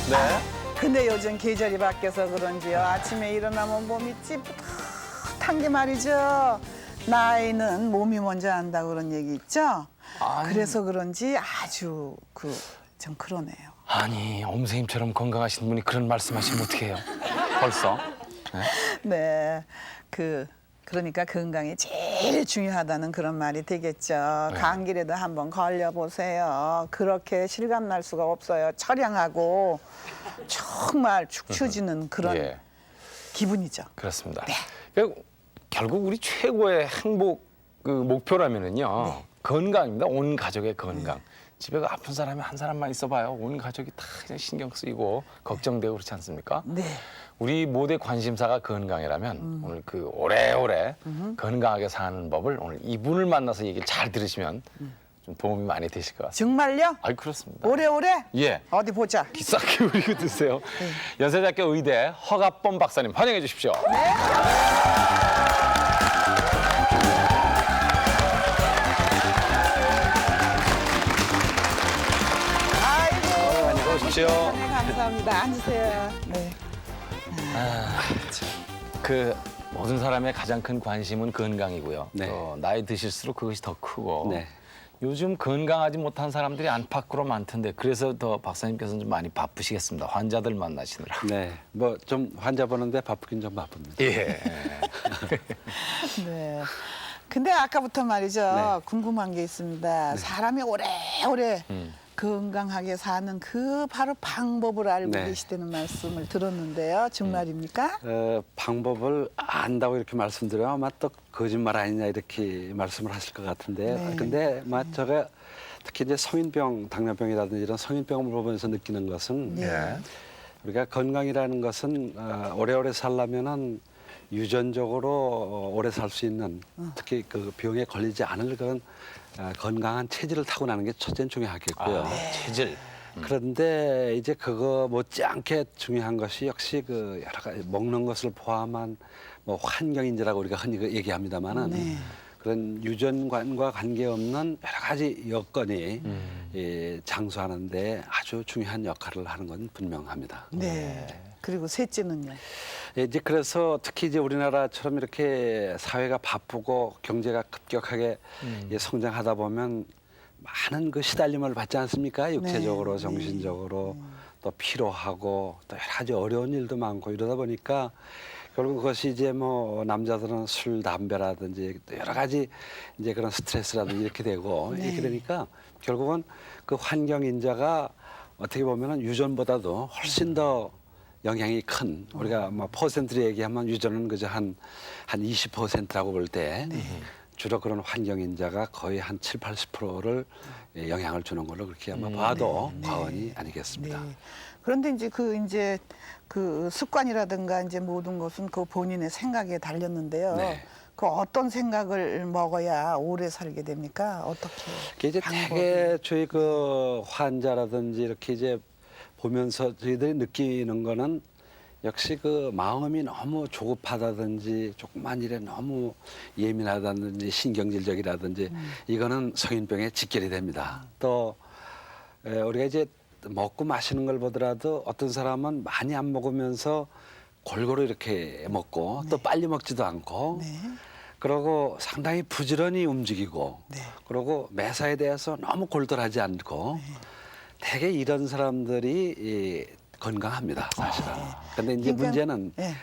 네. 근데 요즘 계절이 바뀌어서 그런지요. 아침에 일어나면 몸이 찌뿌듯한 게 말이죠. 나이는 몸이 먼저 한다 그런 얘기 있죠. 그래서 그런지 아주 좀 그러네요. 아니, 엄 선생님처럼 건강하신 분이 그런 말씀하시면 어떡해요? 벌써? 네, 그러니까 건강이 제일 중요하다는 그런 말이 되겠죠. 감기라도 한번 걸려보세요. 그렇게 실감 날 수가 없어요. 처량하고 정말 축 처지는 그런 예, 기분이죠. 그렇습니다. 네. 결국 우리 최고의 행복 목표라면은요, 건강입니다. 온 가족의 건강. 집에 아픈 사람이 한 사람만 있어봐요. 온 가족이 다 그냥 신경 쓰이고 걱정되고 그렇지 않습니까? 네. 우리 모두의 관심사가 건강이라면 오늘 오래오래 건강하게 사는 법을 오늘 이분을 만나서 얘기를 잘 들으시면 좀 도움이 많이 되실 것 같습니다. 정말요? 아이, 그렇습니다. 오래오래? 예. 어디 보자. 기싸 기울이고 드세요. 연세대학교 의대 허갑범 박사님 환영해 주십시오. 아이고. 오십시오. 네, 감사합니다. 앉으세요. 네. 모든 사람의 가장 큰 관심은 건강이고요. 네. 또 나이 드실수록 그것이 더 크고 네. 요즘 건강하지 못한 사람들이 안팎으로 많던데 그래서 더 박사님께서는 좀 많이 바쁘시겠습니다. 환자들 만나시느라. 네, 뭐 좀 환자 보는데 바쁘긴 좀 바쁩니다. 예. 네. 근데 아까부터 말이죠. 네. 궁금한 게 있습니다. 사람이 오래오래 건강하게 사는 그 바로 방법을 알고 네. 계시다는 말씀을 들었는데요. 정말입니까? 방법을 안다고 이렇게 말씀드려요. 아마 또 거짓말 아니냐 이렇게 말씀을 하실 것 같은데, 네. 근데 제가 특히 이제 성인병, 당뇨병이라든지 이런 성인병을 보면서 느끼는 것은 네. 우리가 건강이라는 것은 오래오래 살려면은 유전적으로 오래 살 수 있는 특히 그 병에 걸리지 않을 그런 건강한 체질을 타고나는 게 첫째는 중요하겠고요. 체질. 그런데 이제 그거 못지않게 중요한 것이 역시 그 여러 가지 먹는 것을 포함한 뭐 환경인지라고 우리가 흔히 얘기합니다만은 네. 그런 유전관과 관계없는 여러 가지 여건이 장수하는데 아주 중요한 역할을 하는 건 분명합니다. 네. 그리고 셋째는요. 이제 그래서 특히 이제 우리나라처럼 이렇게 사회가 바쁘고 경제가 급격하게 성장하다 보면 많은 그 시달림을 받지 않습니까? 육체적으로, 네. 정신적으로 또 피로하고 또 여러 가지 어려운 일도 많고 이러다 보니까 결국 그것이 이제 뭐 남자들은 술, 담배라든지 또 여러 가지 이제 그런 스트레스라든지 이렇게 되고 네. 그러니까 결국은 그 환경 인자가 어떻게 보면은 유전보다도 훨씬 더 영향이 큰 우리가 뭐 퍼센트로 얘기하면 유전은 그저 한 20%라고 볼 때 주로 그런 환경 인자가 거의 한 7, 80%를 영향을 주는 걸로 그렇게 아마 봐도 과언이 아니겠습니다. 네. 그런데 이제 그 습관이라든가 이제 모든 것은 그 본인의 생각에 달렸는데요. 네. 그 어떤 생각을 먹어야 오래 살게 됩니까? 어떻게? 이게 이제 방법이? 되게 저희 그 환자라든지 이렇게 이제 보면서 저희들이 느끼는 거는 역시 그 마음이 너무 조급하다든지 조그만 일에 너무 예민하다든지 신경질적이라든지 이거는 성인병의 직결이 됩니다. 또 우리가 이제 먹고 마시는 걸 보더라도 어떤 사람은 많이 안 먹으면서 골고루 이렇게 먹고 또 빨리 먹지도 않고 네. 그러고 상당히 부지런히 움직이고 네. 그러고 매사에 대해서 너무 골똘하지 않고 되게 이런 사람들이 건강합니다, 사실은. 근데 이제 그러니까, 문제는 네.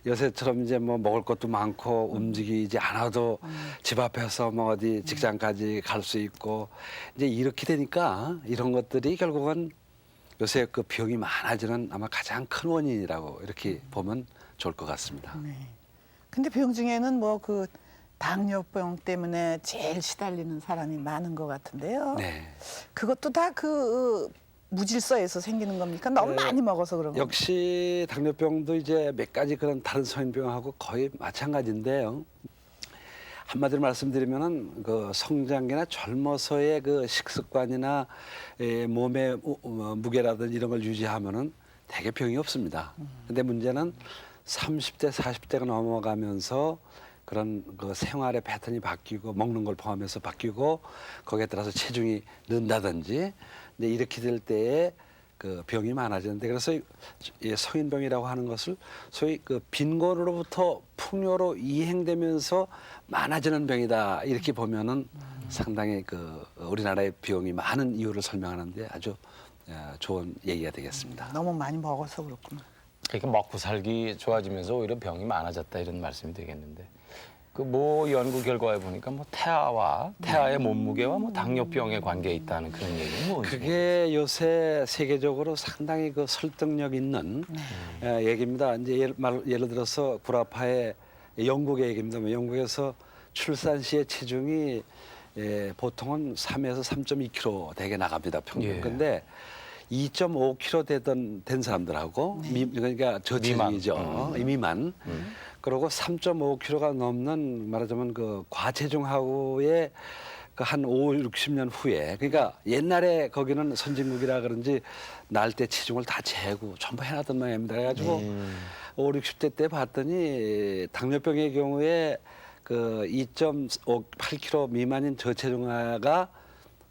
요새처럼 이제 뭐 먹을 것도 많고 움직이지 않아도 집 앞에서 뭐 어디 직장까지 갈 수 있고 이제 이렇게 되니까 이런 것들이 결국은 요새 그 병이 많아지는 아마 가장 큰 원인이라고 이렇게 보면 좋을 것 같습니다. 네. 근데 병 중에는 뭐 그 당뇨병 때문에 제일 시달리는 사람이 많은 것 같은데요. 네. 그것도 다 그 무질서에서 생기는 겁니까? 너무 많이 먹어서 그런 겁니까? 역시 당뇨병도 이제 몇 가지 그런 다른 성인병하고 거의 마찬가지인데요. 한마디로 말씀드리면은 그 성장기나 젊어서의 그 식습관이나 몸의 무게라든지 이런 걸 유지하면은 대개 병이 없습니다. 근데 문제는 30대, 40대가 넘어가면서 그런 그 생활의 패턴이 바뀌고 먹는 걸 포함해서 바뀌고 거기에 따라서 체중이 는다든지 근데 이렇게 될 때에 그 병이 많아지는데 그래서 이 성인병이라고 하는 것을 소위 그 빈곤으로부터 풍요로 이행되면서 많아지는 병이다 이렇게 보면은 상당히 그 우리나라의 병이 많은 이유를 설명하는데 아주 좋은 얘기가 되겠습니다. 너무 많이 먹어서 그렇구나. 그러니까 먹고 살기 좋아지면서 오히려 병이 많아졌다 이런 말씀이 되겠는데 그 뭐 연구 결과에 보니까 뭐 태아의 몸무게와 뭐 당뇨병의 관계에 있다는 그런 얘기는 뭔지. 그게 요새 세계적으로 상당히 그 설득력 있는 얘기입니다. 이제 예를 들어서 구라파의 영국의 얘기입니다. 뭐 영국에서 출산 시의 체중이 보통은 3에서 3.2kg 되게 나갑니다. 평균. 예. 근데 2.5kg 된 사람들하고 그러니까 저체중이죠. 미만. 그리고 3.5kg가 넘는 말하자면 그 과체중하고의 그 한 5, 60년 후에 그러니까 옛날에 거기는 선진국이라 그런지 날 때 체중을 다 재고 전부 해놨던 모양입니다. 그래가지고 5, 60대 때 봤더니 당뇨병의 경우에 그 2.8kg 미만인 저체중아가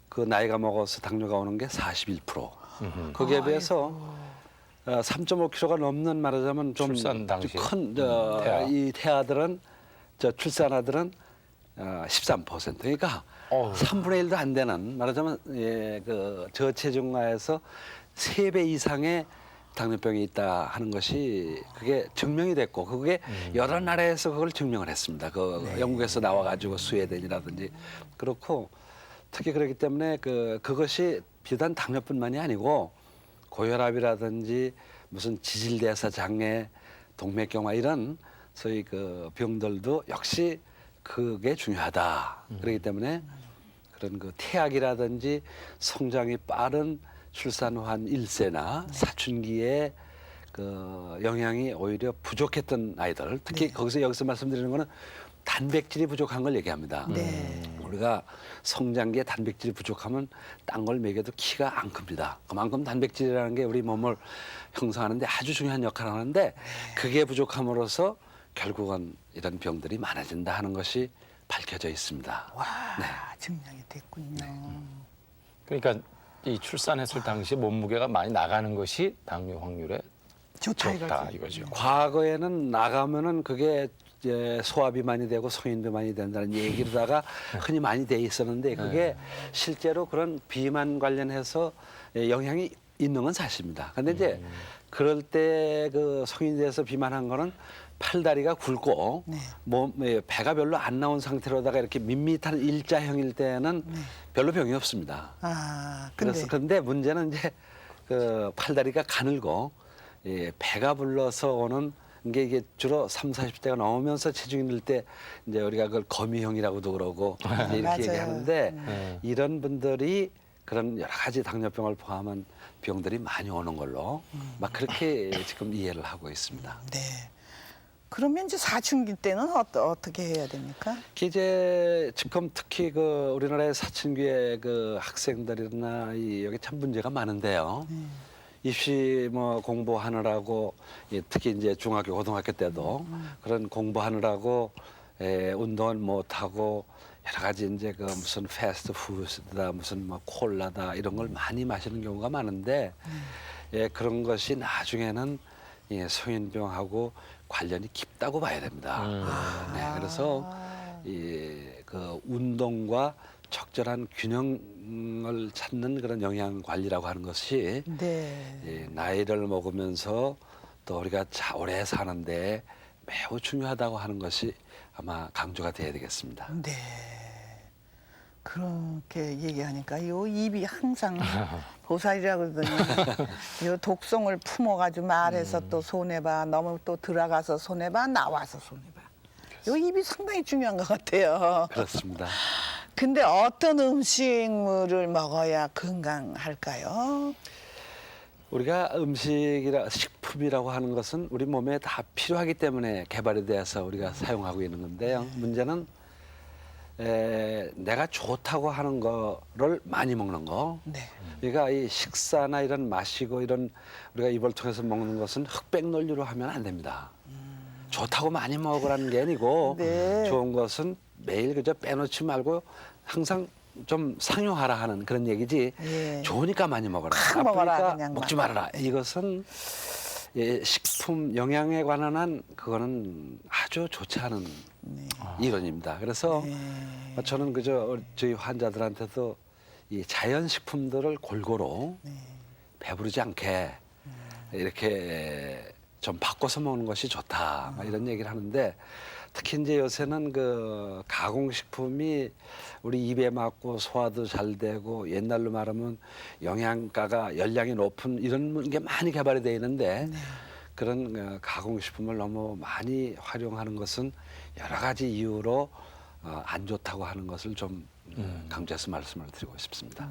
그 나이가 먹어서 당뇨가 오는 게 41%. 거기에 비해서 3.5kg가 넘는 말하자면 좀 출산 당시에. 큰 태아. 이 태아들은 출산아들은 13%. 그러니까 어휴. 3분의 1도 안 되는 말하자면 그 저체중아에서 3배 이상의 당뇨병이 있다 하는 것이 그게 증명이 됐고 그게 여러 나라에서 그걸 증명을 했습니다. 그 영국에서 나와가지고 스웨덴이라든지 그렇고 특히 그렇기 때문에 그것이 비단 당뇨뿐만이 아니고 고혈압이라든지 무슨 지질대사 장애, 동맥경화 이런 소위 그 병들도 역시 그게 중요하다. 그렇기 때문에 그런 그 태아기라든지 성장이 빠른 출산 후 한 1세나 사춘기에 그 영양이 오히려 부족했던 아이들, 특히 여기서 말씀드리는 거는 단백질이 부족한 걸 얘기합니다. 우리가 성장기에 단백질이 부족하면 딴 걸 먹여도 키가 안 큽니다. 그만큼 단백질이라는 게 우리 몸을 형성하는데 아주 중요한 역할을 하는데 그게 부족함으로써 결국은 이런 병들이 많아진다 하는 것이 밝혀져 있습니다. 와, 증명이 됐군요. 그러니까 이 출산했을 당시 몸무게가 많이 나가는 것이 당뇨 확률에 좋다 적다 이거지. 이거죠. 과거에는 나가면은 그게 이제 소아비만이 되고 성인비만이 된다는 얘기로다가 흔히 많이 돼 있었는데 그게 실제로 그런 비만 관련해서 영향이 있는 건 사실입니다. 근데 이제 그럴 때 그 성인이 돼서 비만한 거는 팔다리가 굵고 배가 별로 안 나온 상태로다가 이렇게 밋밋한 일자형일 때는 별로 병이 없습니다. 아, 근데 문제는 이제 그 팔다리가 가늘고 배가 불러서 오는 이게 주로 30, 40대가 넘으면서 체중이 늘 때 이제 우리가 그걸 거미형이라고도 그러고 이제 이렇게 맞아요. 얘기하는데 이런 분들이 그런 여러 가지 당뇨병을 포함한 병들이 많이 오는 걸로 막 그렇게 지금 이해를 하고 있습니다. 네. 그러면 이제 사춘기 때는 어떻게 해야 됩니까? 이제 지금 특히 그 우리나라의 사춘기의 그 학생들이나 여기 참 문제가 많은데요. 입시 뭐 공부하느라고 특히 이제 중학교 고등학교 때도 그런 공부하느라고 운동을 못 하고 여러 가지 이제 그 무슨 패스트푸드다 무슨 뭐 콜라다 이런 걸 많이 마시는 경우가 많은데 그런 것이 나중에는 성인병하고 관련이 깊다고 봐야 됩니다. 네, 그래서 그 운동과 적절한 균형을 찾는 그런 영양 관리라고 하는 것이 나이를 먹으면서 또 우리가 오래 사는데 매우 중요하다고 하는 것이 아마 강조가 돼야 되겠습니다. 네. 그렇게 얘기하니까 요 입이 항상 보살이라 그러더니 요 독성을 품어가지고 말해서 또 손해봐 너무 또 들어가서 손해봐 나와서 손해봐 요 입이 상당히 중요한 것 같아요. 그렇습니다. 근데 어떤 음식물을 먹어야 건강할까요? 우리가 식품이라고 하는 것은 우리 몸에 다 필요하기 때문에 개발이 돼서 우리가 사용하고 있는 건데요. 문제는 내가 좋다고 하는 거를 많이 먹는 거. 그러니까 이 식사나 이런 마시고 이런 우리가 입을 통해서 먹는 것은 흑백 논리로 하면 안 됩니다. 좋다고 많이 먹으라는 게 아니고 좋은 것은 매일 그저 빼놓지 말고 항상 좀 상용하라 하는 그런 얘기지. 예. 좋으니까 많이 먹어라. 팍 먹어라, 나쁘니까 그냥 먹지 막. 말아라. 이것은 예, 식품 영양에 관한 한 그거는 아주 좋지 않은 이론입니다. 그래서 저는 그저 저희 환자들한테도 이 자연 식품들을 골고루 배부르지 않게 이렇게 좀 바꿔서 먹는 것이 좋다 이런 얘기를 하는데, 특히 이제 요새는 그 가공식품이 우리 입에 맞고 소화도 잘 되고, 옛날로 말하면 영양가가 열량이 높은 이런 게 많이 개발이 되어 있는데 그런 가공식품을 너무 많이 활용하는 것은 여러 가지 이유로 안 좋다고 하는 것을 좀 강조해서 말씀을 드리고 싶습니다.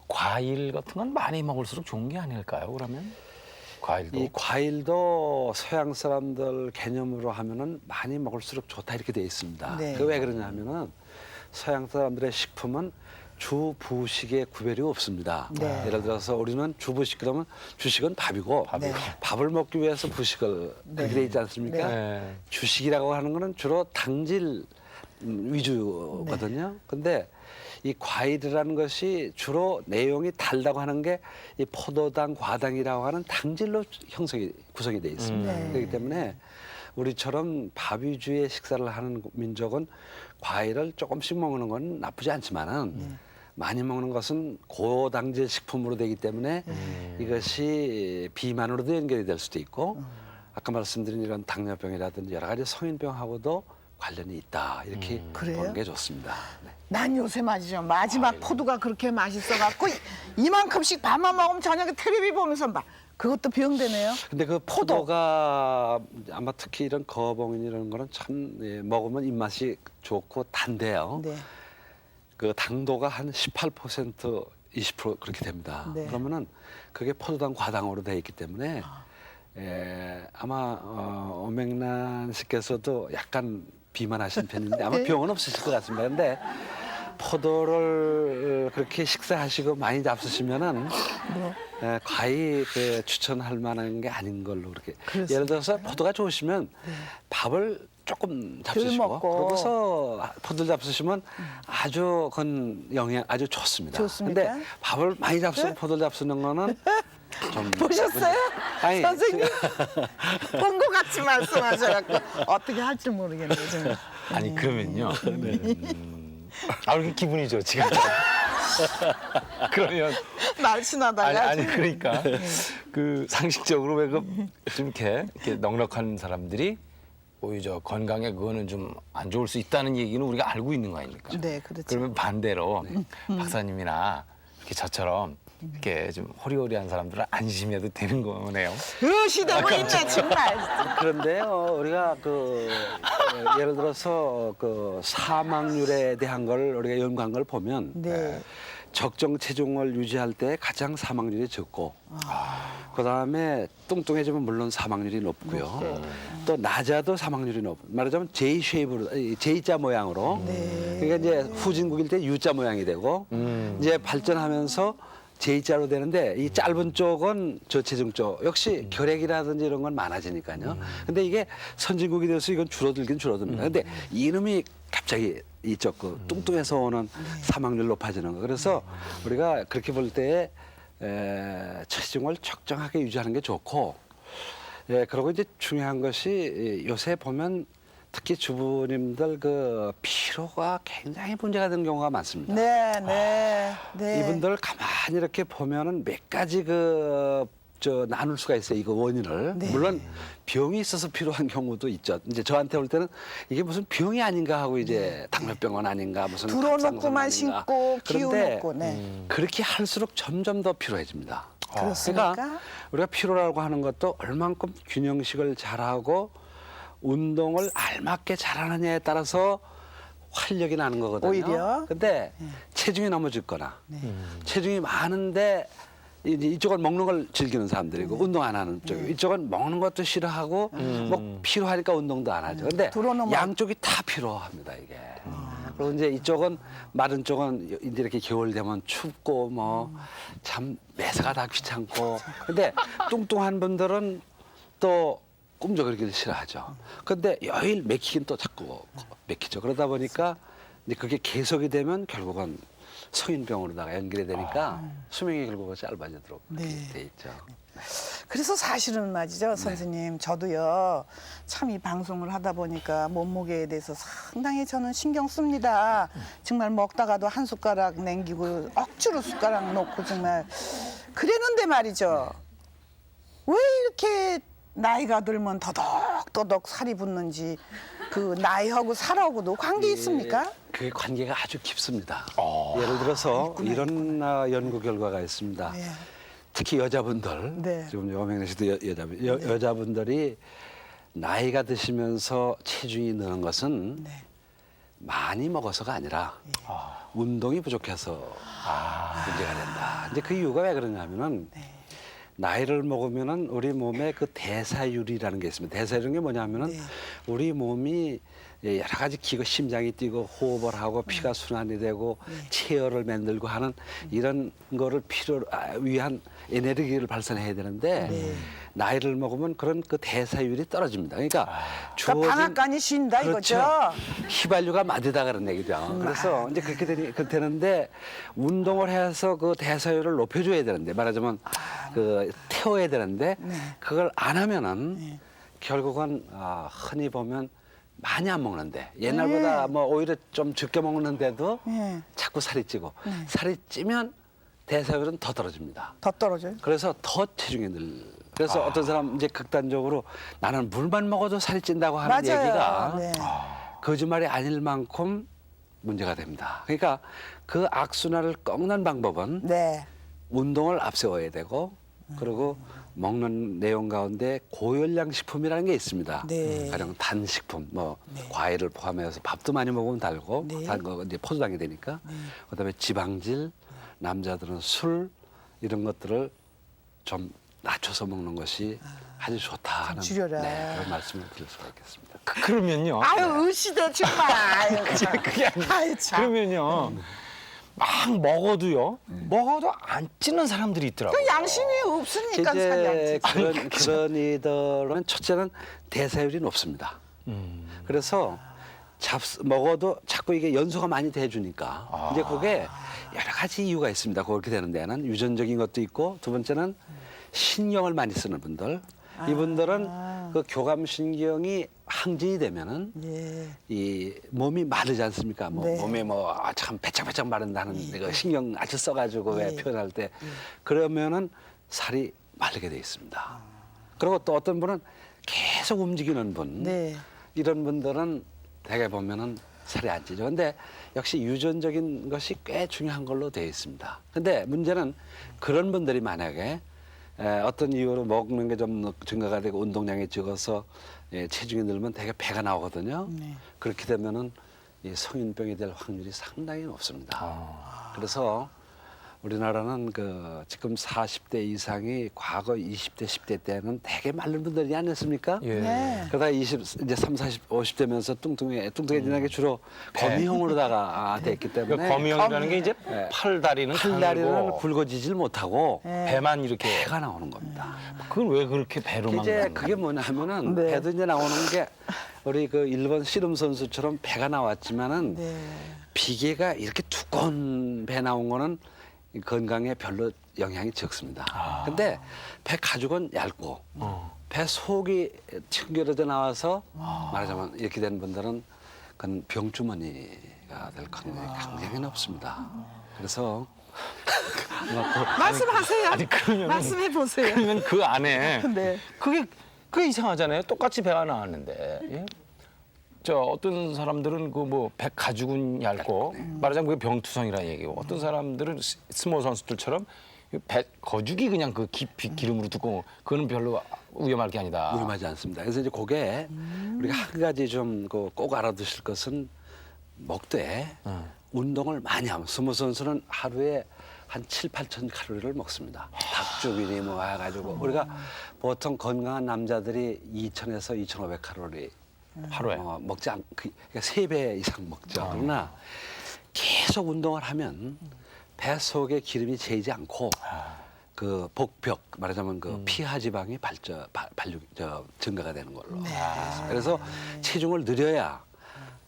과일 같은 건 많이 먹을수록 좋은 게 아닐까요? 그러면 과일도 이 과일도 서양 사람들 개념으로 하면은 많이 먹을수록 좋다 이렇게 돼 있습니다. 네. 그 왜 그러냐면은 서양 사람들의 식품은 주부식의 구별이 없습니다. 네. 예를 들어서 우리는 주부식 그러면 주식은 밥이고 네. 밥을 먹기 위해서 부식을 그렇게 돼 있지 않습니까? 네. 주식이라고 하는 거는 주로 당질 위주거든요. 근데 이 과일이라는 것이 주로 내용이 달다고 하는 게 이 포도당, 과당이라고 하는 당질로 구성이 돼 있습니다. 네. 그렇기 때문에 우리처럼 밥 위주의 식사를 하는 민족은 과일을 조금씩 먹는 건 나쁘지 않지만은 많이 먹는 것은 고당질 식품으로 되기 때문에 이것이 비만으로도 연결이 될 수도 있고, 아까 말씀드린 이런 당뇨병이라든지 여러 가지 성인병하고도 관련이 있다 이렇게 그래요? 보는 게 좋습니다. 네. 난 요새 말이죠. 마지막 포도가 그렇게 맛있어갖고 이만큼씩 밥만 먹으면 저녁에 텔레비 보면서 막 그것도 병되네요. 근데 그 포도가 아마 특히 이런 거봉인 이런 거는 참 먹으면 입맛이 좋고 단데요. 네. 그 당도가 한 18% 20% 그렇게 됩니다. 네. 그러면은 그게 포도당 과당으로 돼 있기 때문에 아마 오맹란 씨께서도 약간 비만하신 편인데 아마 네. 병은 없으실 것 같습니다. 근데 포도를 그렇게 식사하시고 많이 잡수시면은 과히 그 추천할 만한 게 아닌 걸로 그렇게. 그렇습니까? 예를 들어서 포도가 좋으시면 밥을 조금 잡수시고 먹고. 그러고서 포도를 잡수시면 아주 그건 영양 아주 좋습니다. 좋습니까? 근데 밥을 많이 잡수고 포도를 잡수는 거는 좀 보셨어요? 아니, 선생님 본 것 같이 말씀하셔갖고 어떻게 할지 모르겠네요. 저는. 아니 그러면요. 아 이렇게 기분이 좋지. 그러면 날씬하다가 아니 그러니까 그 상식적으로 왜 그 좀 이렇게 넉넉한 사람들이 오히려 저 건강에 그거는 좀 안 좋을 수 있다는 얘기는 우리가 알고 있는 거 아닙니까? 네, 그렇죠. 그러면 반대로 박사님이나 이렇게 저처럼 이렇게 좀 호리호리한 사람들은 안심해도 되는 거네요. 시대고 있네 정말. 그런데요, 우리가 그 예를 들어서 그 사망률에 대한 걸 우리가 연구한 걸 보면 네. 적정 체중을 유지할 때 가장 사망률이 적고, 그다음에 뚱뚱해지면 물론 사망률이 높고요. 또 낮아도 사망률이 높고, 말하자면 J 쉐입으로 J자 모양으로. 그러니까 이제 후진국일 때 U자 모양이 되고, 이제 발전하면서 J자로 되는데 이 짧은 쪽은 저체중 쪽 역시 결핵이라든지 이런 건 많아지니까요. 근데 이게 선진국이 돼서 이건 줄어들긴 줄어듭니다. 근데 이놈이 갑자기 이쪽 그 뚱뚱해서 오는 사망률 높아지는 거. 그래서 우리가 그렇게 볼 때에 체중을 적정하게 유지하는 게 좋고, 그리고 이제 중요한 것이 요새 보면 특히 주부님들 그 피로가 굉장히 문제가 되는 경우가 많습니다. 네, 네, 네. 이분들 가만히 이렇게 보면은 몇 가지 나눌 수가 있어요. 이거 원인을. 네. 물론 병이 있어서 필요한 경우도 있죠. 이제 저한테 올 때는 이게 무슨 병이 아닌가 하고 이제 당뇨병은 아닌가 무슨 불어넣고만 갑상선 아닌가. 신고 그런데 기울놓고 네. 그렇게 할수록 점점 더 피로해집니다. 그렇습니까? 그러니까 우리가 피로라고 하는 것도 얼만큼 균형식을 잘하고 운동을 알맞게 잘하느냐에 따라서 활력이 나는 거거든요. 오히려? 근데 체중이 너무 적거나 체중이 많은데 이제 이쪽은 먹는 걸 즐기는 사람들이고 운동 안 하는 쪽, 이쪽은 먹는 것도 싫어하고 뭐 필요하니까 운동도 안 하죠. 근데 들어놓으면- 양쪽이 다 필요합니다 이게. 그리고 이제 이쪽은 마른 쪽은 이제 이렇게 겨울 되면 춥고 뭐 참 매사가 다 귀찮고. 근데 뚱뚱한 분들은 또 꿈쩍거리기를 싫어하죠. 근데 여일 맥히긴 또 자꾸 맥히죠. 그러다 보니까 이제 그게 계속이 되면 결국은 성인병으로다가 연결이 되니까 수명이 결국은 짧아지도록 네. 돼 있죠. 그래서 사실은 말이죠, 선생님. 저도요, 참 이 방송을 하다 보니까 몸무게에 대해서 상당히 저는 신경 씁니다. 정말 먹다가도 한 숟가락 남기고 억지로 숟가락 놓고 정말 그랬는데 말이죠. 왜 이렇게 나이가 들면 더덕더덕 살이 붙는지 그 나이하고 살하고도 관계 있습니까? 그 관계가 아주 깊습니다. 예를 들어서 이런 연구 결과가 있습니다. 네. 특히 여자분들, 네. 지금 여명래 씨도 여자분들이 나이가 드시면서 체중이 느는 것은 네. 많이 먹어서가 아니라 운동이 부족해서 문제가 된다. 이제 그 이유가 왜 그러냐면은 네. 나이를 먹으면은 우리 몸에 그 대사율이라는 게 있습니다. 대사율은 게 뭐냐면은 네. 우리 몸이 여러 가지 기가 심장이 뛰고 호흡을 하고 피가 순환이 되고 체열을 만들고 하는 이런 거를 위한 에너지를 발산해야 되는데 나이를 먹으면 그런 그 대사율이 떨어집니다. 그러니까 그러니까 방앗간이 쉰다 그렇죠. 이거죠. 휘발유가 마디다 그런 얘기죠. 그래서 이제 그렇게 되는데 운동을 해서 그 대사율을 높여줘야 되는데 말하자면 그 태워야 되는데 그걸 안 하면은 결국은 흔히 보면 많이 안 먹는데 옛날보다 뭐 오히려 좀 적게 먹는데도 네. 자꾸 살이 찌고 살이 찌면 대사율은 더 떨어집니다. 더 떨어져요. 그래서 더 체중이 그래서 어떤 사람 이제 극단적으로 나는 물만 먹어도 살이 찐다고 하는 맞아요. 얘기가 네. 거짓말이 아닐 만큼 문제가 됩니다. 그러니까 그 악순환을 꺾는 방법은 네. 운동을 앞세워야 되고 그리고 먹는 내용 가운데 고열량 식품이라는 게 있습니다. 네. 가령 단식품, 뭐 과일을 포함해서 밥도 많이 먹으면 달고 네. 단 거 이제 포도당이 되니까 그다음에 지방질, 남자들은 술 이런 것들을 좀 낮춰서 먹는 것이 아주 좋다 하는 줄여라. 그런 말씀을 드릴 수가 있겠습니다. 그러면요. 아유 의시대 정말. 아유, 참. 그게 아니고. 아유 참. 그러면요. 막 먹어도요. 먹어도 안 찌는 사람들이 있더라고요. 그 양심이 없으니까 살이 안 이제 찌지. 그런 이들은 첫째는 대사율이 높습니다. 그래서 먹어도 자꾸 이게 연소가 많이 돼주니까 이제 그게 여러 가지 이유가 있습니다. 그렇게 되는 데는 유전적인 것도 있고 두 번째는 신경을 많이 쓰는 분들 이분들은 그 교감신경이 항진이 되면은 예. 이 몸이 마르지 않습니까? 뭐 네. 몸에 뭐 참 배짝배짝 마른다는 그 신경 아주 써가지고 왜 예. 표현할 때 그러면은 살이 마르게 돼 있습니다. 그리고 또 어떤 분은 계속 움직이는 분 네. 이런 분들은 대개 보면은 살이 안 찌죠. 근데 역시 유전적인 것이 꽤 중요한 걸로 되어 있습니다. 근데 문제는 그런 분들이 만약에 어떤 이유로 먹는 게 좀 증가가 되고 운동량이 적어서 체중이 늘면 되게 배가 나오거든요. 네. 그렇게 되면은 이 성인병이 될 확률이 상당히 높습니다. 그래서 우리나라는 그 지금 40대 이상이 과거 20대, 10대 때는 되게 마른 분들이 아니었습니까? 예. 네. 그러다 이제 30, 40, 50대면서 뚱뚱해지는 게 주로 거미형으로다가 됐기 때문에 그러니까 거미형이라는 게 이제 팔다리는 팔다리는 가늘고 굵어지질 못하고 배만 이렇게. 배가 나오는 겁니다. 그건 왜 그렇게 배로만 이제 가는 그게 뭐냐면은 네. 배도 이제 나오는 게 우리 그 일본 씨름 선수처럼 배가 나왔지만은 네. 비계가 이렇게 두꺼운 배 나온 거는 건강에 별로 영향이 적습니다. 근데 배 가죽은 얇고 배 속이 튕겨져 나와서 말하자면 이렇게 된 분들은 그건 병주머니가 될 확률이 굉장히 높습니다. 그래서 말씀하세요. 아니, 그러면은- 말씀해 보세요. 그러면 그 안에 네. 그게 이상하잖아요. 똑같이 배가 나왔는데. 예? 저 어떤 사람들은 그 뭐 배 가죽은 얇고 말하자면 그게 병투성이라는 얘기고 어떤 사람들은 스모 선수들처럼 배 거죽이 그냥 그 깊이 기름으로 두꺼워 그거는 별로 위험할 게 아니다. 위험하지 않습니다. 그래서 이제 그게 우리가 한 가지 좀 꼭 알아두실 것은 먹되 운동을 많이 하면 스모 선수는 하루에 한 7, 8천 칼로리를 먹습니다. 닭죽이니 뭐 해가지고 우리가 보통 건강한 남자들이 2,000에서 2,500 칼로리 하루에. 먹지 않, 그러니까 3배 이상 먹죠. 그러나 계속 운동을 하면 배 속에 기름이 채이지 않고 그 복벽 말하자면 그 피하 지방이 증가가 되는 걸로. 되어 있습니다. 그래서 체중을 늘려야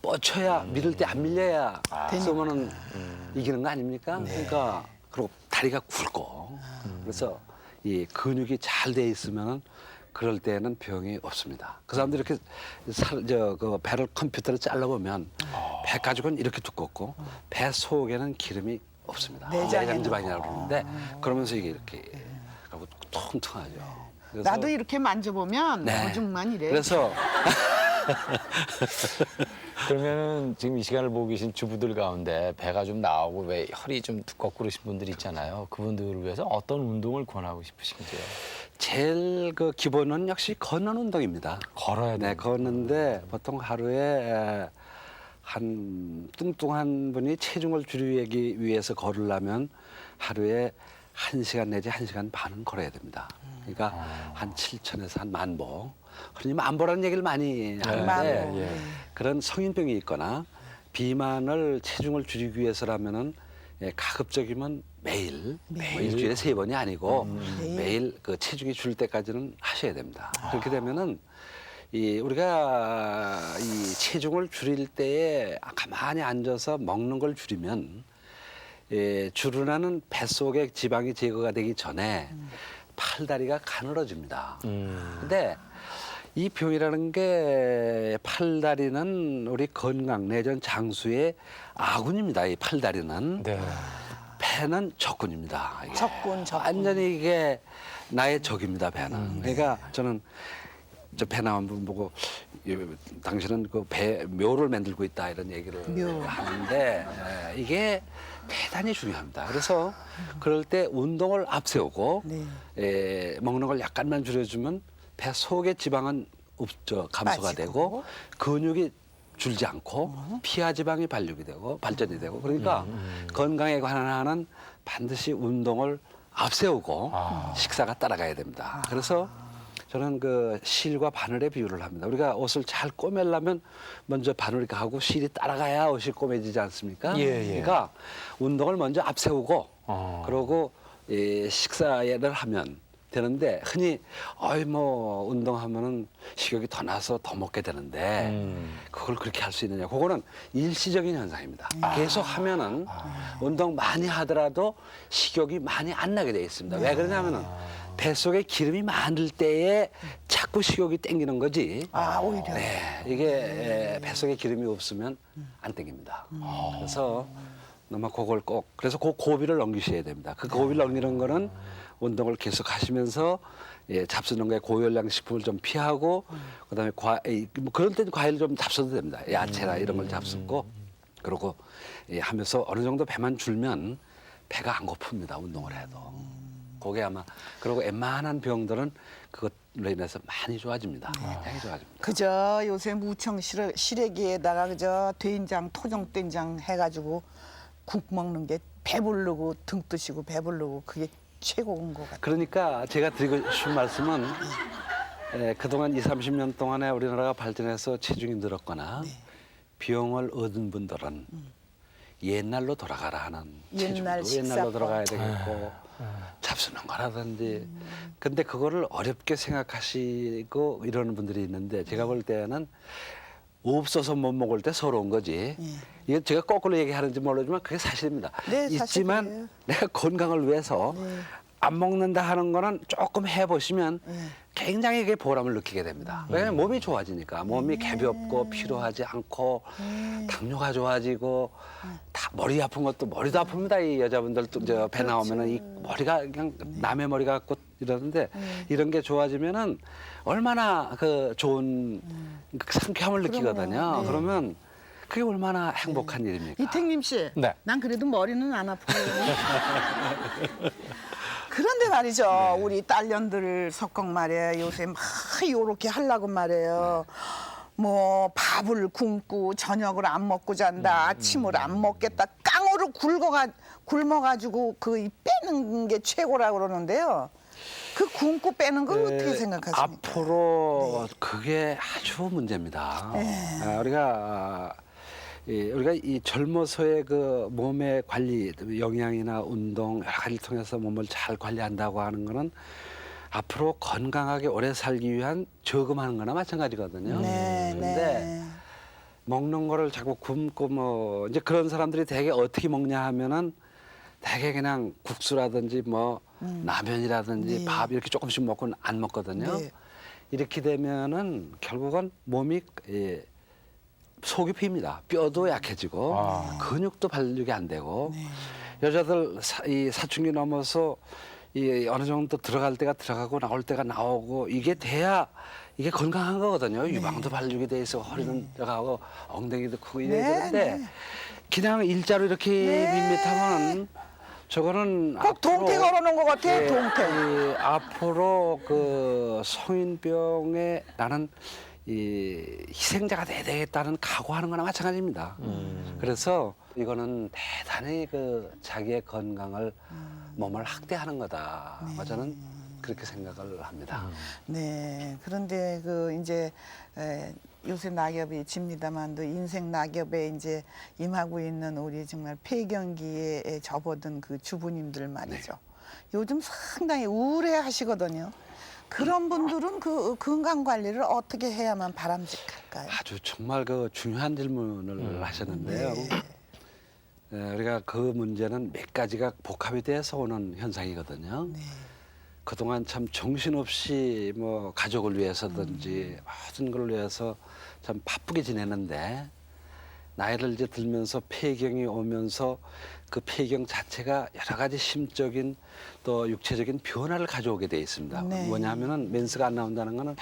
뻗쳐야 밀을 때 안 밀려야 쏘면은 이기는 거 아닙니까? 그러니까 그리고 다리가 굵고 그래서 이 근육이 잘 돼 있으면은 그럴 때는 병이 없습니다. 그 사람들이 이렇게 그 배를 컴퓨터로 잘라보면 배 가죽은 이렇게 두껍고 배 속에는 기름이 없습니다. 내장 지방이라고 그러는데 그러면서 이게 이렇게 하고 통통하죠. 그래서 나도 이렇게 만져보면 네. 오줌만 이래. 그래서 그러면은 지금 이 시간을 보고 계신 주부들 가운데 배가 좀 나오고 왜 혈이 좀 두껍고 그러신 분들 있잖아요. 그분들을 위해서 어떤 운동을 권하고 싶으신지요? 제일 그 기본은 역시 걷는 운동입니다. 걸어야 네, 돼요. 걷는데 보통 하루에 한 뚱뚱한 분이 체중을 줄이기 위해서 걸으려면 하루에 1시간 내지 1시간 반은 걸어야 됩니다. 그러니까 한 7,000에서 한 10,000보. 흔히 만보라는 얘기를 많이 하는데 만보. 그런 성인병이 있거나 비만을 체중을 줄이기 위해서라면은 가급적이면 매일 뭐 일주일에 3번이 아니고 매일 그 체중이 줄 때까지는 하셔야 됩니다. 그렇게 되면은 우리가 이 체중을 줄일 때에 가만히 앉아서 먹는 걸 줄이면 주름하는 뱃속에 지방이 제거가 되기 전에 팔다리가 가늘어집니다. 근데 이 병이라는 게 팔다리는 우리 건강 내전 장수의 아군입니다. 이 팔다리는. 네. 배는 적군입니다. 이게. 적군. 완전히 이게 나의 적입니다. 배는. 그러니까 저는 저 배 나온 분 보고 당신은 그 배 묘를 만들고 있다 이런 얘기를 묘. 하는데 이게 대단히 중요합니다. 그래서 그럴 때 운동을 앞세우고 먹는 걸 약간만 줄여주면 배 속의 지방은 감소가 빠지고. 되고 근육이 줄지 않고 피하 지방이 발전이 되고 그러니까 건강에 관한 반드시 운동을 앞세우고 식사가 따라가야 됩니다. 그래서 저는 그 실과 바늘의 비유를 합니다. 우리가 옷을 잘 꼬매려면 먼저 바늘이 가고 실이 따라가야 옷이 꼬매지지 않습니까? 그러니까 운동을 먼저 앞세우고 그러고 식사를 하면 되는데 흔히 뭐 운동하면은 식욕이 더 나서 더 먹게 되는데 그걸 그렇게 할 수 있느냐? 그거는 일시적인 현상입니다. 계속 하면은 운동 많이 하더라도 식욕이 많이 안 나게 돼 있습니다. 왜 그러냐면은 뱃속에 기름이 많을 때에 자꾸 식욕이 땡기는 거지. 오히려. 네, 이게 뱃속에 기름이 없으면 안 땡깁니다. 그래서 너무 그걸 꼭 그래서 그 고비를 넘기셔야 됩니다. 그 고비를 넘기는 거는 운동을 계속 하시면서 잡수는 거에 고열량 식품을 좀 피하고 그다음에 뭐 그럴 때는 과일 좀 잡숴도 됩니다. 야채나 이런 걸 잡수고 그러고 하면서 어느 정도 배만 줄면 배가 안 고픕니다. 운동을 해도. 그게 아마 그리고 웬만한 병들은 그것로 인해서 많이 좋아집니다. 굉장히 좋아집니다. 그저 요새 무청 시래기에다가 그저 된장, 토종된장 해가지고 국 먹는 게 배부르고 등 뜨시고 배부르고 그게 최고인 것 같아요. 그러니까 제가 드리고 싶은 말씀은 그동안 20, 30년 동안에 우리나라가 발전해서 체중이 늘었거나 병을 얻은 분들은 옛날로 돌아가라 하는 옛날 체중도 옛날로 식사법. 돌아가야 되겠고 잡수는 거라든지 근데 그거를 어렵게 생각하시고 이러는 분들이 있는데 제가 볼 때는 없어서 못 먹을 때 서러운 거지. 이게 제가 거꾸로 얘기하는지 모르지만 그게 사실입니다. 네, 있지만 사실이에요. 내가 건강을 위해서 안 먹는다 하는 거는 조금 해보시면 굉장히 그게 보람을 느끼게 됩니다. 왜냐하면 몸이 좋아지니까 몸이 개볍고 피로하지 않고 당뇨가 좋아지고 다 머리 아픈 것도 머리도 아픕니다. 이 여자분들도 저 배 나오면은 이 머리가 그냥 남의 머리 같고 이러는데 이런 게 좋아지면은 얼마나 그 좋은 그 상쾌함을 느끼거든요. 그러면 그게 얼마나 행복한 일입니까? 이택님 씨, 네. 난 그래도 머리는 안 아프거든요. 그런데 말이죠, 우리 딸년들 석걱 말이에요. 요새 막 요렇게 하려고 말이에요. 뭐 밥을 굶고 저녁을 안 먹고 잔다, 아침을 안 먹겠다, 깡으로 굶어가지고 그 빼는 게 최고라고 그러는데요. 그 굶고 빼는 건 어떻게 생각하십니까? 앞으로 그게 아주 문제입니다. 우리가 이 젊어서의 그 몸의 관리, 영양이나 운동 여러 가지를 통해서 몸을 잘 관리한다고 하는 거는 앞으로 건강하게 오래 살기 위한 저금하는 거나 마찬가지거든요. 네, 그런데 먹는 거를 자꾸 굶고 뭐 이제 그런 사람들이 되게 어떻게 먹냐 하면은 되게 그냥 국수라든지 뭐 라면이라든지 네. 밥 이렇게 조금씩 먹고는 안 먹거든요. 네. 이렇게 되면은 결국은 몸이 속이 핍니다. 뼈도 약해지고 아. 근육도 발육이 안 되고 네. 여자들 이 사춘기 넘어서 이 어느 정도 들어갈 때가 들어가고 나올 때가 나오고 이게 돼야 이게 건강한 거거든요. 네. 유방도 발육이 돼 있어 허리는 들어가고 엉덩이도 크고 이래야 네, 되는데 네. 그냥 일자로 이렇게 네. 밋밋하면 저거는 꼭 동태 앞으로 걸어놓은 것 같아. 동태. 이 앞으로 그 성인병에 나는 이 희생자가 돼야 되겠다는 각오하는 거나 마찬가지입니다. 그래서 이거는 대단히 그 자기의 건강을 몸을 학대하는 거다. 저는 그렇게 생각을 합니다. 네. 그런데 그 이제 요새 낙엽이 집니다만도 인생 낙엽에 이제 임하고 있는 우리 정말 폐경기에 접어든 그 주부님들 말이죠. 요즘 상당히 우울해하시거든요. 그런 분들은 그 건강 관리를 어떻게 해야만 바람직할까요? 아주 정말 그 중요한 질문을 하셨는데요. 우리가 그 문제는 몇 가지가 복합이 돼서 오는 현상이거든요. 네. 그동안 참 정신없이 뭐 가족을 위해서든지 모든 걸 위해서 참 바쁘게 지냈는데 나이를 이제 들면서 폐경이 오면서 그 폐경 자체가 여러 가지 심적인 또 육체적인 변화를 가져오게 돼 있습니다. 네. 뭐냐면은 멘스가 안 나온다는 거는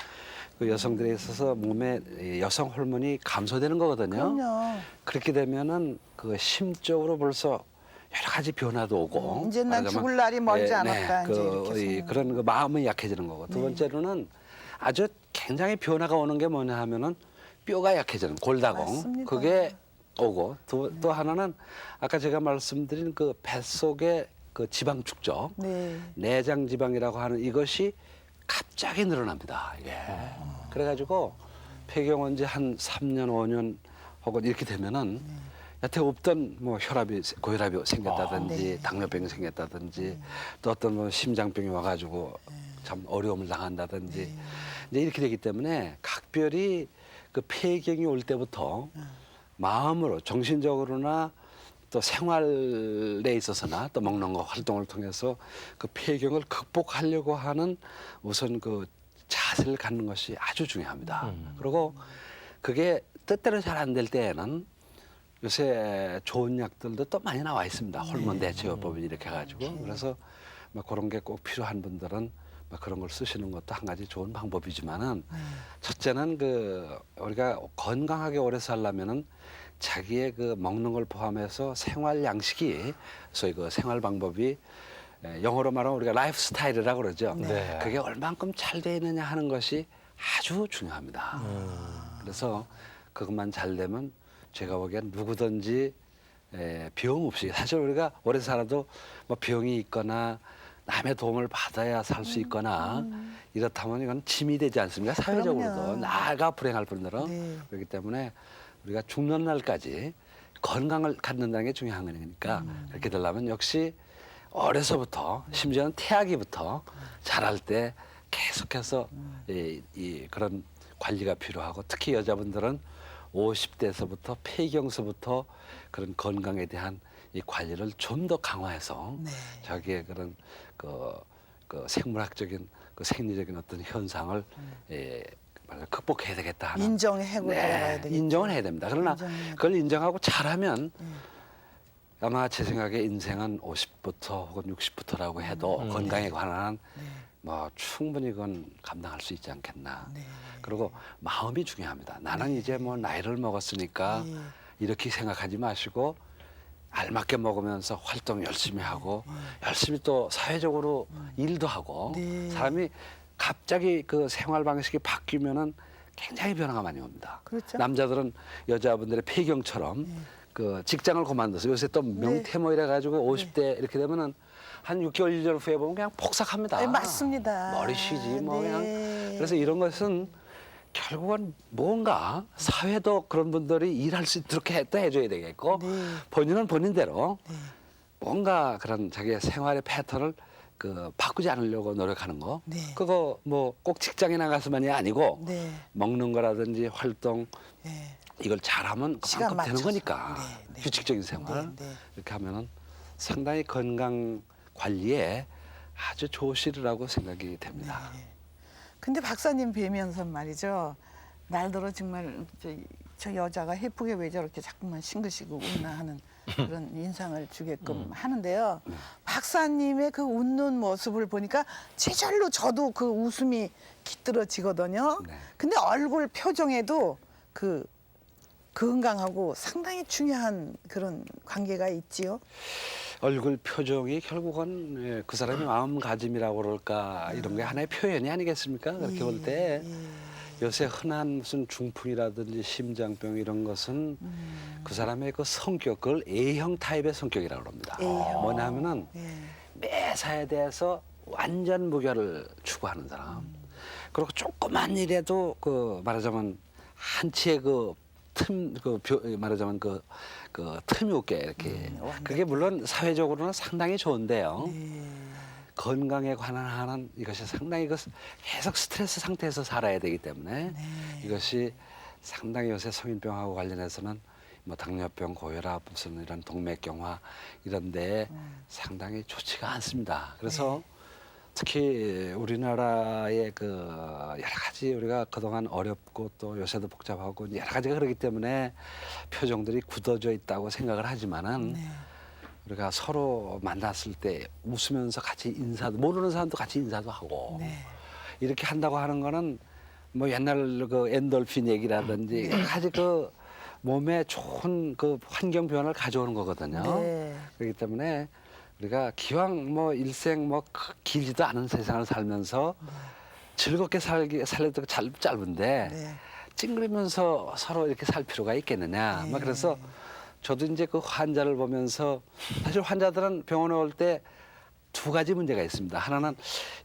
그 여성들에 있어서 몸에 이 여성 호르몬이 감소되는 거거든요. 그럼요. 그렇게 되면은 그 심적으로 벌써 여러 가지 변화도 오고 이제 난 말하자면, 죽을 날이 멀지 않았다, 이제 이렇게 생각하는 그런 그 마음이 약해지는 거고 두 번째로는 아주 굉장히 변화가 오는 게 뭐냐 하면은 뼈가 약해지는 골다공 맞습니다. 그게 오고 또 하나는 아까 제가 말씀드린 그 뱃속의 그 지방 축적 네. 내장 지방이라고 하는 이것이 갑자기 늘어납니다. 이게 그래가지고 폐경 온 지 한 3년 5년 혹은 이렇게 되면은 여태 없던 뭐 혈압이 고혈압이 생겼다든지 네. 당뇨병이 생겼다든지 또 어떤 뭐 심장병이 와가지고 참 어려움을 당한다든지 이제 이렇게 되기 때문에 각별히 그 폐경이 올 때부터 마음으로 정신적으로나 또 생활에 있어서나 또 먹는 거 활동을 통해서 그 폐경을 극복하려고 하는 우선 그 자세를 갖는 것이 아주 중요합니다. 그리고 그게 뜻대로 잘 안 될 때에는 요새 좋은 약들도 또 많이 나와 있습니다. 호르몬 대체요법이 이렇게 해가지고 그래서 뭐 그런 게 꼭 필요한 분들은 뭐 그런 걸 쓰시는 것도 한 가지 좋은 방법이지만은 첫째는 그 우리가 건강하게 오래 살려면은 자기의 그 먹는 걸 포함해서 생활 양식이 소위 그 생활 방법이 영어로 말하면 우리가 라이프 스타일이라고 그러죠. 네. 그게 얼만큼 잘 돼 있느냐 하는 것이 아주 중요합니다. 그래서 그것만 잘 되면 제가 보기엔 누구든지 병 없이 사실 우리가 오래 살아도 뭐 병이 있거나 남의 도움을 받아야 살 수 있거나 이렇다면 이건 짐이 되지 않습니까? 사회적으로도 그럼요. 나가 불행할 뿐더러 네. 그렇기 때문에 우리가 죽는 날까지 건강을 갖는다는 게 중요한 거니까 그렇게 되려면 역시 어려서부터 심지어는 태아기부터 자랄 때 계속해서 이 그런 관리가 필요하고 특히 여자분들은 50대에서부터 폐경서부터 그런 건강에 대한 이 관리를 좀 더 강화해서 네. 자기의 그런 그 생물학적인 그 생리적인 어떤 현상을 극복해야 되겠다 하는 인정하고 들어가야 되겠죠. 인정을 해야 됩니다. 그러나 인정해야 그걸 인정하고 잘하면 아마 제 생각에 인생은 50부터 혹은 60부터라고 해도 건강에 관한 뭐 충분히 그건 감당할 수 있지 않겠나. 네. 그리고 마음이 중요합니다. 나는 이제 뭐 나이를 먹었으니까 네. 이렇게 생각하지 마시고 알맞게 먹으면서 활동 열심히 하고 열심히 또 사회적으로 일도 하고 네. 사람이 갑자기 그 생활 방식이 바뀌면은 굉장히 변화가 많이 옵니다. 그렇죠. 남자들은 여자분들의 폐경처럼 그 직장을 그만둬서 요새 또 명퇴모 이래 가지고 50대 이렇게 되면은 한 6개월 1년 후에 보면 그냥 폭삭합니다. 네, 맞습니다. 머리 쉬지 뭐 네. 그냥 그래서 이런 것은 결국은 뭔가 사회도 그런 분들이 일할 수 있도록 해줘야 되겠고 네. 본인은 본인대로 뭔가 그런 자기의 생활의 패턴을 그 바꾸지 않으려고 노력하는 거 네. 그거 뭐 꼭 직장에 나가서만이 아니고 네. 먹는 거라든지 활동 네. 이걸 잘하면 시간 그만큼 되는 맞춰서. 거니까 네, 네. 규칙적인 생활 네, 네. 이렇게 하면은 상당히 건강 관리에 아주 좋으시리라고 생각이 됩니다. 근데 박사님 뵈면서 말이죠. 날더러 정말 저 여자가 해프게 왜 저렇게 자꾸만 싱긋시고 웃나 하는 그런 인상을 주게끔 하는데요. 박사님의 그 웃는 모습을 보니까 제절로 저도 그 웃음이 깃들어지거든요. 네. 근데 얼굴 표정에도 그 건강하고 상당히 중요한 그런 관계가 있지요. 얼굴 표정이 결국은 그 사람의 마음가짐이라고 그럴까 이런 게 하나의 표현이 아니겠습니까? 그렇게 볼 때 요새 흔한 무슨 중풍이라든지 심장병 이런 것은 그 사람의 그 성격, 그걸 A형 타입의 성격이라고 합니다. A형. 뭐냐면은 예. 매사에 대해서 완전 무결을 추구하는 사람. 그리고 조그만 일에도 그 말하자면 한치의 말하자면 그 틈이 없게 이렇게. 그게 물론 사회적으로는 상당히 좋은데요. 건강에 관한 이것이 상당히 계속 스트레스 상태에서 살아야 되기 때문에 이것이 상당히 요새 성인병하고 관련해서는 뭐 당뇨병, 고혈압, 무슨 이런 동맥경화 이런데 상당히 좋지가 않습니다. 그래서 특히 우리나라의 그 여러 가지 우리가 그동안 어렵고 또 요새도 복잡하고 여러 가지가 그렇기 때문에 표정들이 굳어져 있다고 생각을 하지만은 우리가 서로 만났을 때 웃으면서 같이 인사도 모르는 사람도 같이 인사도 하고 이렇게 한다고 하는 거는 뭐 옛날 그 엔돌핀 얘기라든지 여러 가지 그 몸에 좋은 그 환경 변화를 가져오는 거거든요. 네. 그렇기 때문에 우리가 기왕 뭐 일생 뭐 길지도 않은 세상을 살면서 즐겁게 살려도 짧은데 네. 찡그리면서 서로 이렇게 살 필요가 있겠느냐. 막 그래서 저도 이제 그 환자를 보면서 사실 환자들은 병원에 올 때 두 가지 문제가 있습니다. 하나는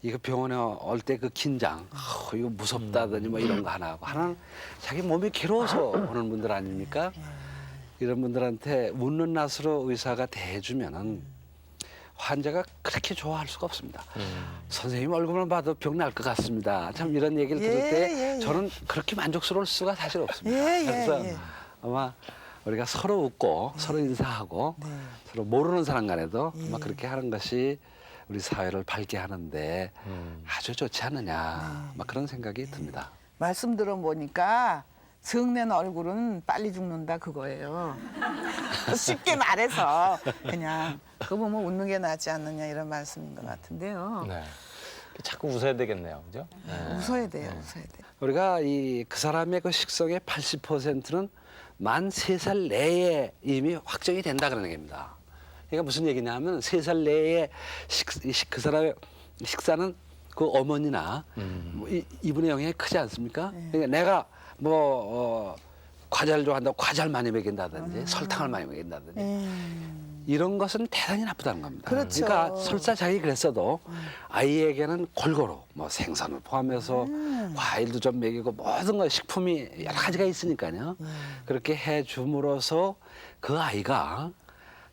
이거 병원에 올 때 그 긴장, 이거 무섭다더니 뭐 이런 거 하나 하고 하나는 자기 몸이 괴로워서 오는 분들 아닙니까? 이런 분들한테 웃는 낯으로 의사가 대해주면은 환자가 그렇게 좋아할 수가 없습니다. 선생님 얼굴만 봐도 병 날 것 같습니다. 참 이런 얘기를 들을 때 저는 그렇게 만족스러울 수가 사실 없습니다. 그래서 아마 우리가 서로 웃고 서로 인사하고 서로 모르는 사람 간에도 아마 그렇게 하는 것이 우리 사회를 밝게 하는데 아주 좋지 않느냐 막 그런 생각이 듭니다. 말씀 들어보니까 성낸 얼굴은 빨리 죽는다 그거예요. 쉽게 말해서 그냥 그거 보면 웃는 게 낫지 않느냐 이런 말씀인 것 같은데요. 네. 자꾸 웃어야 되겠네요, 그죠? 웃어야 돼요, 웃어야 돼요. 우리가 그 사람의 그 식성의 80%는 만 3살 내에 이미 확정이 된다 그러는 겁니다. 그러니까 무슨 얘기냐면 3살 내에 그 사람의 식사는 그 어머니나 뭐 이분의 영향이 크지 않습니까? 그러니까 내가 뭐 과자를 좋아한다고 과자를 많이 먹인다든지 설탕을 많이 먹인다든지 이런 것은 대단히 나쁘다는 겁니다. 그렇죠. 그러니까 설사 자기 그랬어도 아이에게는 골고루 뭐 생선을 포함해서 과일도 좀 먹이고 모든 거 식품이 여러 가지가 있으니까요. 그렇게 해줌으로써 그 아이가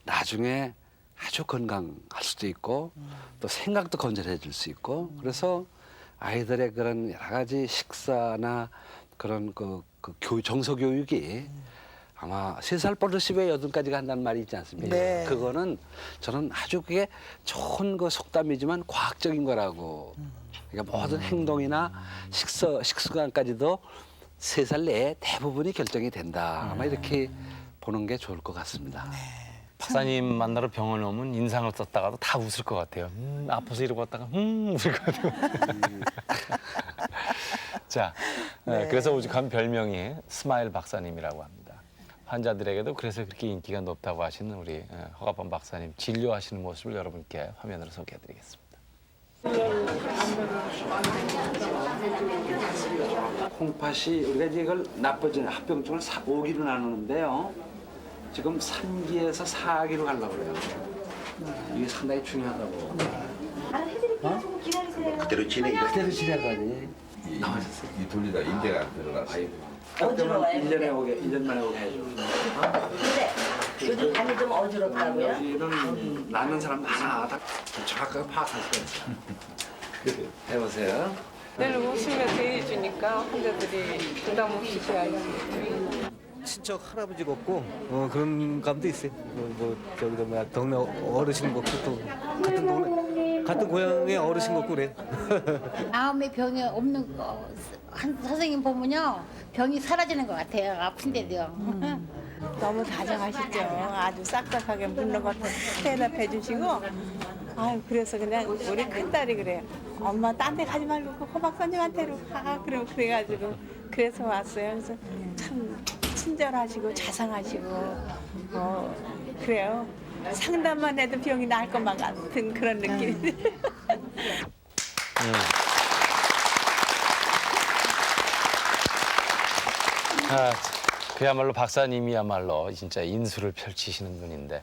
나중에 아주 건강할 수도 있고 또 생각도 건전해질 수 있고 그래서 아이들의 그런 여러 가지 식사나 그런 정서 교육이 아마 3살 버릇이 왜 8까지 간다는 말이 있지 않습니까? 네. 그거는 저는 아주 그게 좋은 그 속담이지만 과학적인 거라고. 그러니까 모든 행동이나 식습관까지도 3살 내에 대부분이 결정이 된다. 아마 이렇게 보는 게 좋을 것 같습니다. 박사님 만나러 병원에 오면 인상을 썼다가도 다 웃을 것 같아요. 아파서 이러고 왔다가 웃을 것 같아요. 자, 그래서 오죽한 별명이 스마일 박사님이라고 합니다. 환자들에게도 그래서 그렇게 인기가 높다고 하시는 우리 허가범 박사님 진료하시는 모습을 여러분께 화면으로 소개해드리겠습니다. 콩팥이 우리가 이제 이걸 나빠지는 합병증을 5기로 나누는데요. 지금 3기에서 4기로 가려고 그래요. 이게 상당히 중요하다고. 그대로 지내. 그대로 지내가니 나와주세요. 이 둘이다 인대가 안 들어가서. 그러면 1년 만에 오게 해줘. 근데 요즘 간이 좀 어지럽다고요? 여기는 낳는 사람 많아. 다 정확하게 파악할 수가 있어. 해보세요. 늘 웃으면서 해주니까 환자들이 부담 없이 좋아해요. 친척 할아버지 같고 그런 감도 있어요. 저기도 뭐야 동네 어르신 같고 또 같은 고향의 어르신 같고 그래. 마음에 병이 없는 거 한 선생님 보면요 병이 사라지는 것 같아요. 아픈데도요. 너무 다정하시죠. 아주 싹싹하게 묻는 것도 대답해 주시고. 아유 그래서 그냥 우리 큰딸이 그래요. 엄마 딴 데 가지 말고 그 호박 선생한테로 가. 그래가지고 그래서 왔어요. 그래서 참 친절하시고 자상하시고 그래요. 상담만 해도 병이 나을 것만 같은 그런 느낌. 아, 그야말로 박사님이야말로 진짜 인수를 펼치시는 분인데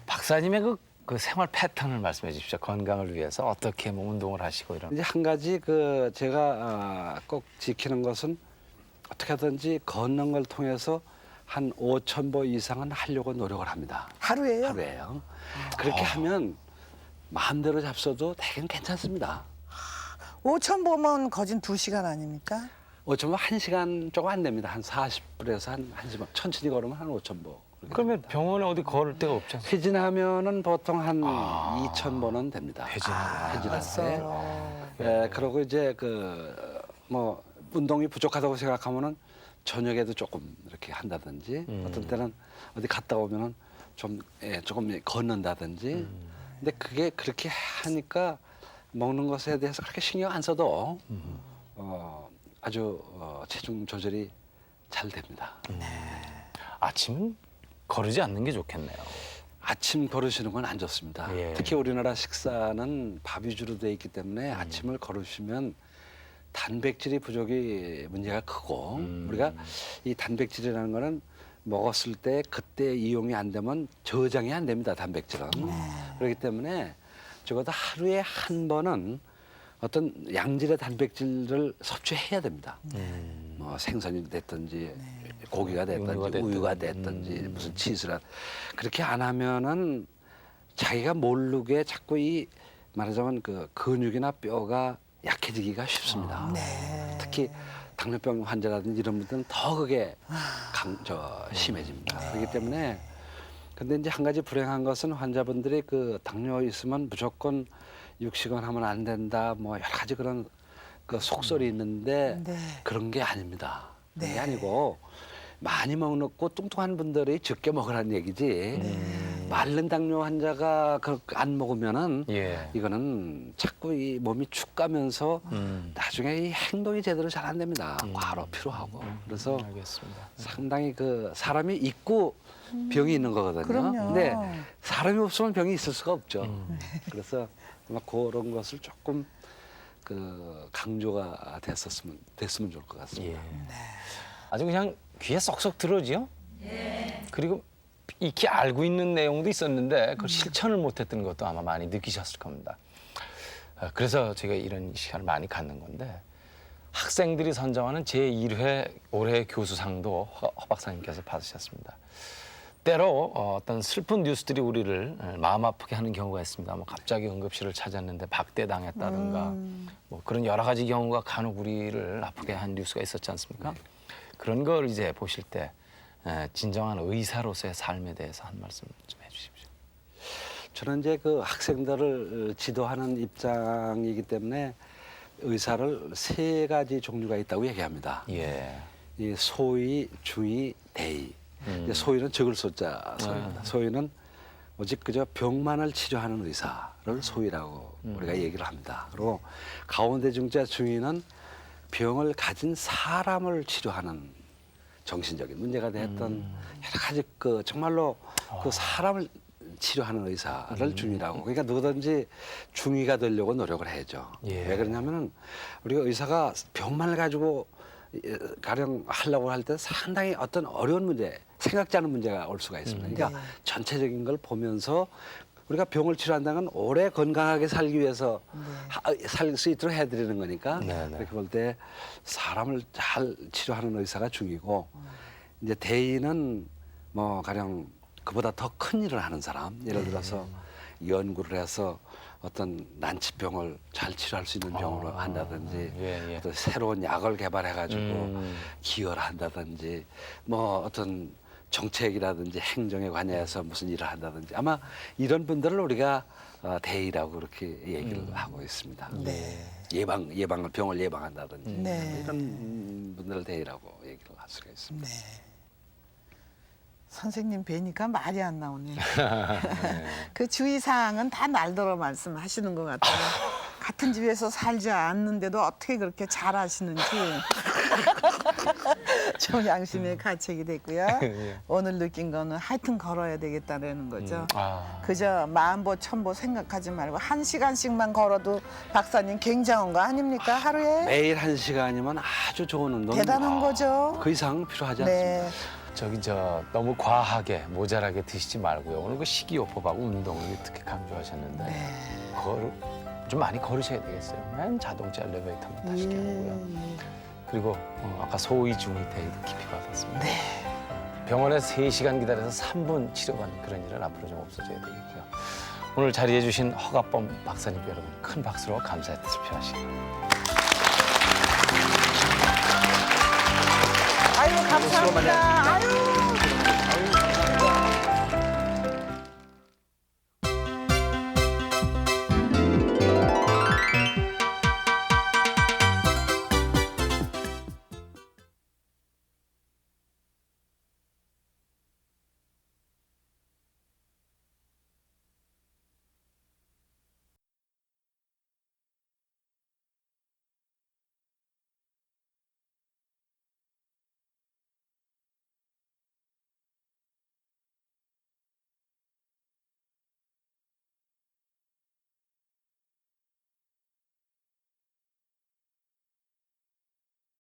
박사님의 그 생활 패턴을 말씀해 주십시오. 건강을 위해서 어떻게 뭐 운동을 하시고 이런. 이제 한 가지 그 제가 꼭 지키는 것은 어떻게 하든지 걷는 걸 통해서 한 5,000보 이상은 하려고 노력을 합니다. 하루에요? 하루에요. 그렇게 하면 마음대로 잡숴도 되게 괜찮습니다. 5천 보면 거진 2시간 아닙니까? 5,000보 1시간 조금 안 됩니다. 한 40분에서 한 1시간. 천천히 걸으면 한 5,000보. 그러면 병원에 어디 걸을 데가 없잖아요. 회진하면은 보통 한 2,000보는 됩니다. 회진할 때. 그리고 이제 뭐 운동이 부족하다고 생각하면은 저녁에도 조금 이렇게 한다든지 어떤 때는 어디 갔다 오면은 조금 걷는다든지. 근데 그게 그렇게 하니까 먹는 것에 대해서 그렇게 신경 안 써도 아주 체중 조절이 잘 됩니다. 아침은 거르지 않는 게 좋겠네요. 아침 거르시는 건 안 좋습니다. 예. 특히 우리나라 식사는 밥 위주로 돼 있기 때문에 아침을 거르시면 단백질이 부족이 문제가 크고 우리가 이 단백질이라는 거는 먹었을 때 그때 이용이 안 되면 저장이 안 됩니다. 단백질은. 그렇기 때문에 적어도 하루에 한 번은 어떤 양질의 단백질을 섭취해야 됩니다. 뭐 생선이 됐든지 고기가 됐든지 우유가 됐든지 무슨 치즈라 그렇게 안 하면은 자기가 모르게 자꾸 이 말하자면 그 근육이나 뼈가 약해지기가 쉽습니다. 특히 당뇨병 환자라든지 이런 분들은 더 그게 심해집니다. 그렇기 때문에 근데 이제 한 가지 불행한 것은 환자분들이 그 당뇨 있으면 무조건 육식은 하면 안 된다 뭐 여러 가지 그런 그 속설이 있는데 그런 게 아닙니다. 그게 아니고 많이 먹고 뚱뚱한 분들이 적게 먹으라는 얘기지. 마른 당뇨 환자가 안 먹으면은 이거는 자꾸 이 몸이 축 가면서 나중에 이 행동이 제대로 잘 안 됩니다. 과로 피로하고. 그래서 알겠습니다. 상당히 그 사람이 있고 병이 있는 거거든요. 그럼요. 근데 사람이 없으면 병이 있을 수가 없죠. 그래서 아마 그런 것을 조금 그 강조가 됐으면 좋을 것 같습니다. 아주 그냥 귀에 쏙쏙 들어오지요? 그리고 익히 알고 있는 내용도 있었는데 그걸 실천을 못했던 것도 아마 많이 느끼셨을 겁니다. 그래서 제가 이런 시간을 많이 갖는 건데 학생들이 선정하는 제1회 올해 교수상도 허 박사님께서 받으셨습니다. 때로 어떤 슬픈 뉴스들이 우리를 마음 아프게 하는 경우가 있습니다. 뭐 갑자기 응급실을 찾았는데 박대당했다든가 뭐 그런 여러 가지 경우가 간혹 우리를 아프게 한 뉴스가 있었지 않습니까? 그런 걸 이제 보실 때 진정한 의사로서의 삶에 대해서 한 말씀 좀 해주십시오. 저는 이제 그 학생들을 지도하는 입장이기 때문에 의사를 3가지 종류가 있다고 얘기합니다. 이 소위, 중위, 대위. 이제 소위는 적을 소자 소위입니다. 소위는 오직 그저 병만을 치료하는 의사를 소위라고 우리가 얘기를 합니다. 그리고 가운데 중자 중위는 병을 가진 사람을 치료하는 정신적인 문제가 됐던 여러 가지 그 정말로 그 사람을 치료하는 의사를 중위라고. 그러니까 누구든지 중위가 되려고 노력을 해야죠. 왜 그러냐면은 우리가 의사가 병만을 가지고 가령 하려고 할 때 상당히 어떤 어려운 문제, 생각지 않은 문제가 올 수가 있습니다. 그러니까 전체적인 걸 보면서 우리가 병을 치료한다는 건 오래 건강하게 살기 위해서 살 수 있도록 해드리는 거니까 그렇게 볼 때 사람을 잘 치료하는 의사가 중이고 이제 대의는 뭐 가령 그보다 더 큰 일을 하는 사람 예를 들어서 연구를 해서 어떤 난치병을 잘 치료할 수 있는 병으로 한다든지 예, 예. 또 새로운 약을 개발해가지고 기여를 한다든지 뭐 어떤 정책이라든지 행정에 관여해서 무슨 일을 한다든지 아마 이런 분들을 우리가 대의라고 그렇게 얘기를 하고 있습니다. 예방을 병을 예방한다든지 네. 이런 분들을 대의라고 얘기를 할 수가 있습니다. 선생님 뵈니까 말이 안 나오네. 그 주의사항은 다 날더러 말씀하시는 것 같아요. 같은 집에서 살지 않는데도 어떻게 그렇게 잘 하시는지 좀 양심의 가책이 됐고요. 오늘 느낀 거는 하여튼 걸어야 되겠다는 거죠. 그저 만보 천보 생각하지 말고 1시간씩만 걸어도 박사님 굉장한 거 아닙니까? 하루에? 매일 1시간이면 아주 좋은 운동. 대단한 거죠. 그 이상 필요하지 네. 않습니다. 너무 과하게 모자라게 드시지 말고요. 오늘 그 식이요법하고 운동을 특히 강조하셨는데 좀 많이 걸으셔야 되겠어요. 맨 자동차 엘리베이터만 타시게 하고요. 그리고 아까 소위 중위 대의도 깊이 받았습니다. 병원에서 3시간 기다려서 3분 치료받는 그런 일은 앞으로 좀 없어져야 되겠고요. 오늘 자리해 주신 허갑범 박사님 여러분 큰 박수로 감사의 뜻을 표하시기 바랍니다. 아유 감사합니다. 아유.